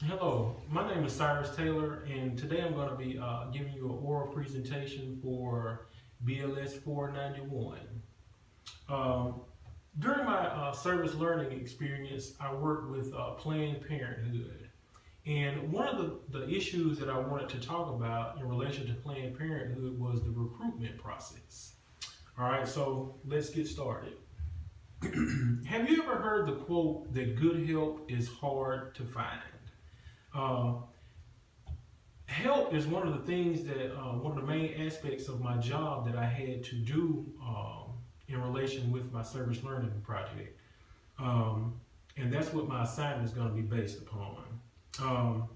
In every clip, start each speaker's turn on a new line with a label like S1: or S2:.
S1: Hello, my name is Cyrus Taylor, and today I'm going to be giving you an oral presentation for BLS 491. Um, During my service learning experience, I worked with Planned Parenthood. And one of the issues that I wanted to talk about in relation to Planned Parenthood was the recruitment process. All right, so let's get started. Have you ever heard the quote that good help is hard to find? Uh, Help is one of the things that one of the main aspects of my job that I had to do in relation with my service learning project, um, and that's what my assignment is going to be based upon. Um,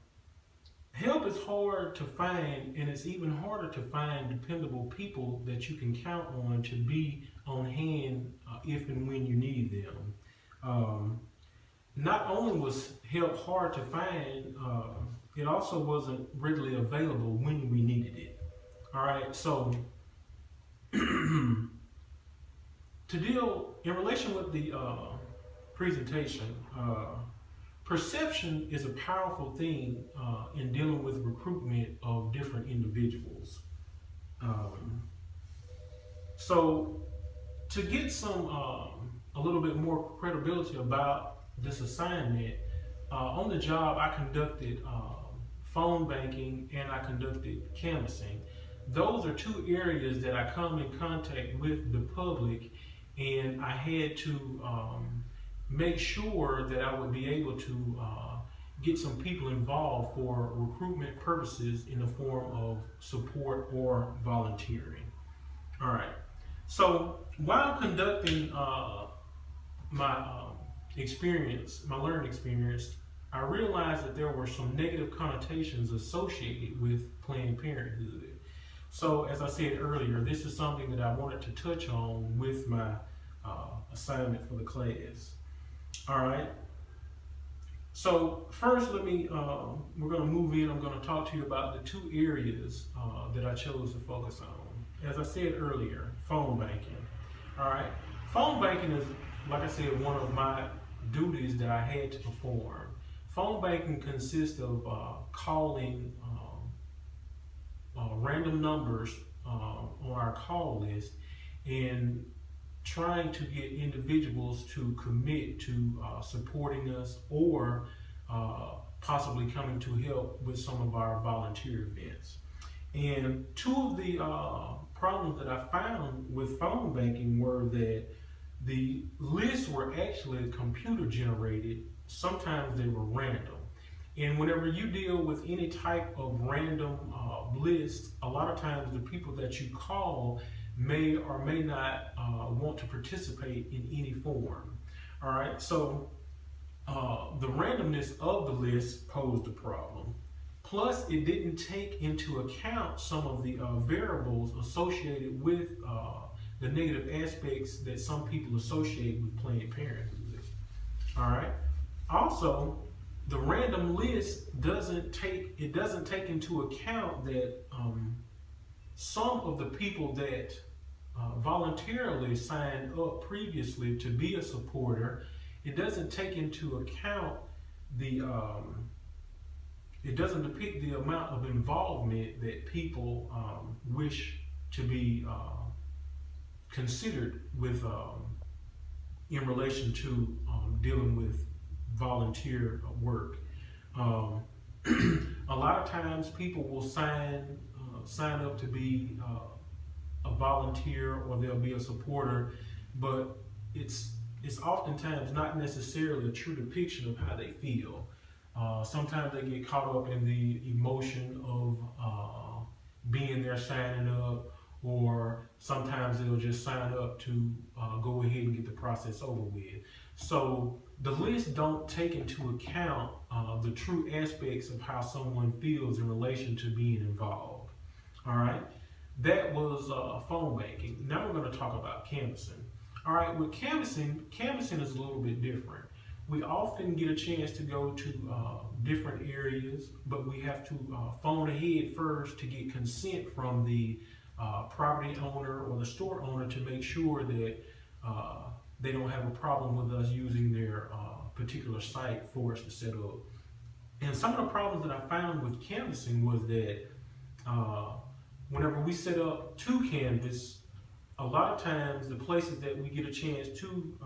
S1: Help is hard to find, and it's even harder to find dependable people that you can count on to be on hand if and when you need them. Um, Not only was help hard to find, it also wasn't readily available when we needed it. All right, so to deal in relation with the presentation, perception is a powerful thing in dealing with recruitment of different individuals. Um, so to get some a little bit more credibility about this assignment, on the job I conducted phone banking and I conducted canvassing. Those are two areas that I come in contact with the public, and I had to make sure that I would be able to get some people involved for recruitment purposes in the form of support or volunteering. All right. So while conducting my my learning experience, I realized that there were some negative connotations associated with Planned Parenthood. So, as I said earlier, this is something that I wanted to touch on with my assignment for the class. All right. So first, we're going to move in. I'm going to talk to you about the two areas that I chose to focus on. As I said earlier, phone banking. All right. Phone banking is, like I said, one of my duties that I had to perform. Phone banking consists of calling random numbers on our call list and trying to get individuals to commit to supporting us or possibly coming to help with some of our volunteer events. And two of the problems that I found with phone banking were that the lists were actually computer generated. Sometimes they were random. And whenever you deal with any type of random list, a lot of times the people that you call may or may not want to participate in any form. All right, so the randomness of the list posed a problem. Plus, it didn't take into account some of the variables associated with the negative aspects that some people associate with Planned Parenthood. All right. Also, the random list doesn't take into account that some of the people that voluntarily signed up previously to be a supporter, it doesn't take into account the it doesn't depict the amount of involvement that people wish to be considered with in relation to dealing with volunteer work. Um, a lot of times, people will sign up to be a volunteer or they'll be a supporter, but it's oftentimes not necessarily a true depiction of how they feel. Sometimes they get caught up in the emotion of being there signing up, or sometimes they'll just sign up to go ahead and get the process over with. So the list don't take into account the true aspects of how someone feels in relation to being involved. All right, that was phone banking. Now we're going to talk about canvassing. All right, with canvassing is a little bit different. We often get a chance to go to different areas, but we have to phone ahead first to get consent from the property owner or the store owner to make sure that they don't have a problem with us using their particular site for us to set up. And some of the problems that I found with canvassing was that uh, whenever we set up to canvas, a lot of times the places that we get a chance to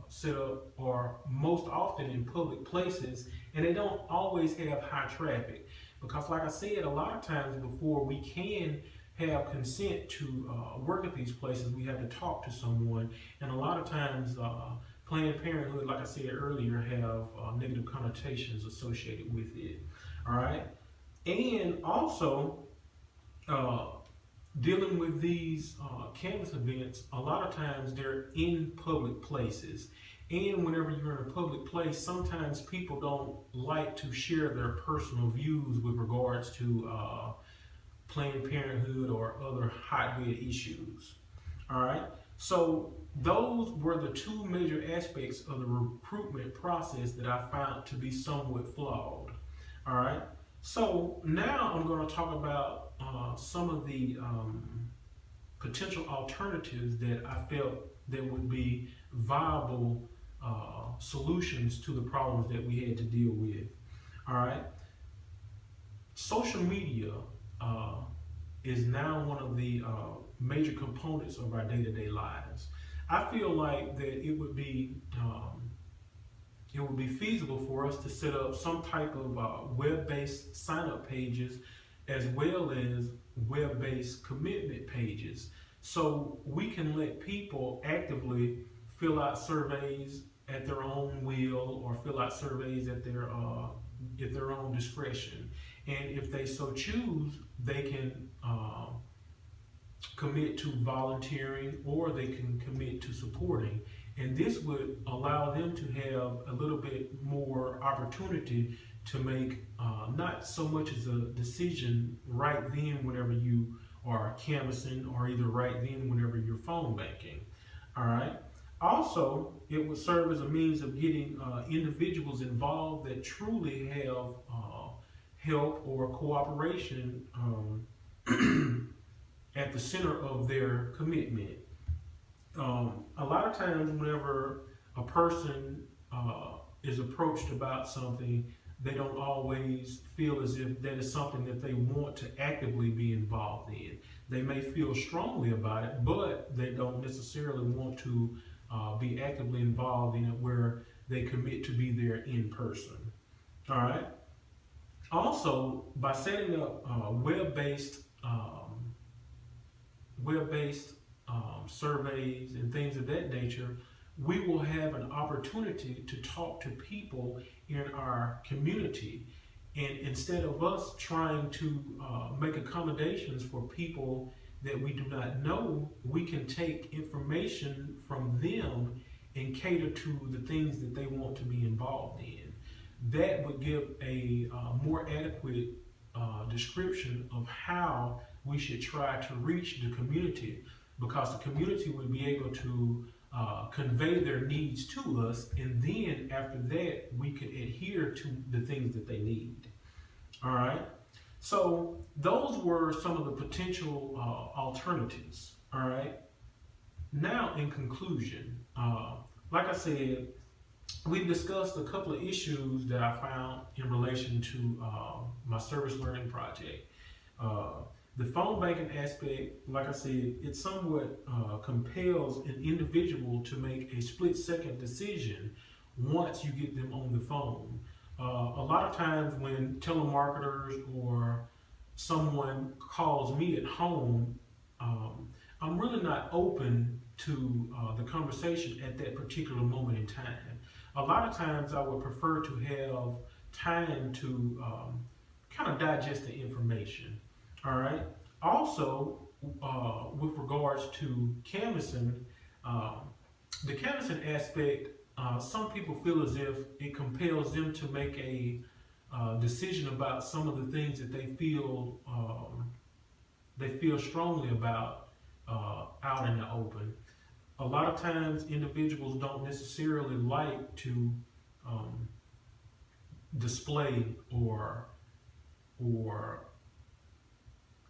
S1: set up are most often in public places, and they don't always have high traffic. Because like I said, a lot of times before we can have consent to work at these places, we have to talk to someone, and a lot of times Planned Parenthood, like I said earlier, have negative connotations associated with it. All right, and also uh, dealing with these canvas events, a lot of times they're in public places. And whenever you're in a public place, sometimes people don't like to share their personal views with regards to Planned Parenthood or other hotbed issues. All right. So those were the two major aspects of the recruitment process that I found to be somewhat flawed. All right. So now I'm going to talk about some of the potential alternatives that I felt that would be viable solutions to the problems that we had to deal with. All right. Social media uh, is now one of the major components of our day-to-day lives. I feel like that it would be feasible for us to set up some type of web-based sign-up pages as well as web-based commitment pages, so we can let people actively fill out surveys at their own will or fill out surveys at their own discretion. And if they so choose, they can commit to volunteering or they can commit to supporting. And this would allow them to have a little bit more opportunity to make not so much as a decision right then whenever you are canvassing, or either right then whenever you're phone banking. All right. Also, it would serve as a means of getting individuals involved that truly have help or cooperation at the center of their commitment. A lot of times, whenever a person is approached about something, they don't always feel as if that is something that they want to actively be involved in. They may feel strongly about it, but they don't necessarily want to be actively involved in it where they commit to be there in person. All right. Also, by setting up web-based surveys and things of that nature, we will have an opportunity to talk to people in our community. And instead of us trying to make accommodations for people that we do not know, we can take information from them and cater to the things that they want to be involved in. That would give a more adequate description of how we should try to reach the community, because the community would be able to convey their needs to us, and then after that we could adhere to the things that they need. All right. So those were some of the potential alternatives. All right. Now, in conclusion, like I said, we've discussed a couple of issues that I found in relation to my service learning project. The phone banking aspect, like I said, it somewhat compels an individual to make a split-second decision once you get them on the phone. A lot of times when telemarketers or someone calls me at home, I'm really not open to the conversation at that particular moment in time. A lot of times I would prefer to have time to kind of digest the information. All right. Also, with regards to canvassing, the canvassing aspect, some people feel as if it compels them to make a decision about some of the things that they feel strongly about out in the open. A lot of times, individuals don't necessarily like to display or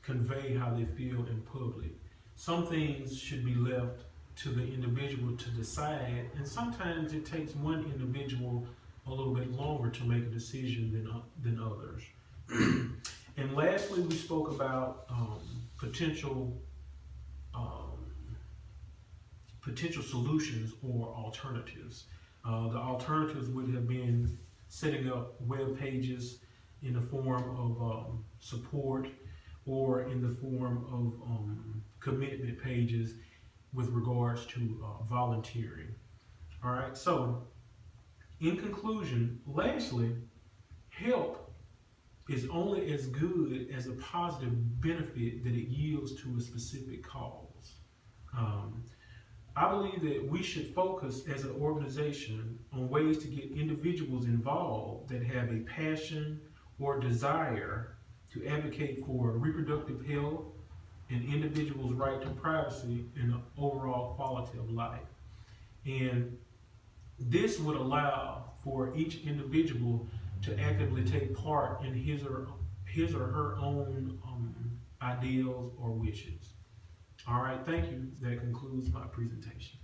S1: convey how they feel in public. Some things should be left to the individual to decide, and sometimes it takes one individual a little bit longer to make a decision than others. And lastly, we spoke about potential um, potential solutions or alternatives. The alternatives would have been setting up web pages in the form of support or in the form of commitment pages with regards to volunteering. All right, so in conclusion, lastly, help is only as good as a positive benefit that it yields to a specific cause. Um, I believe that we should focus as an organization on ways to get individuals involved that have a passion or desire to advocate for reproductive health and individuals' right to privacy and the overall quality of life. And this would allow for each individual to actively take part in his or her own ideals or wishes. All right, thank you. That concludes my presentation.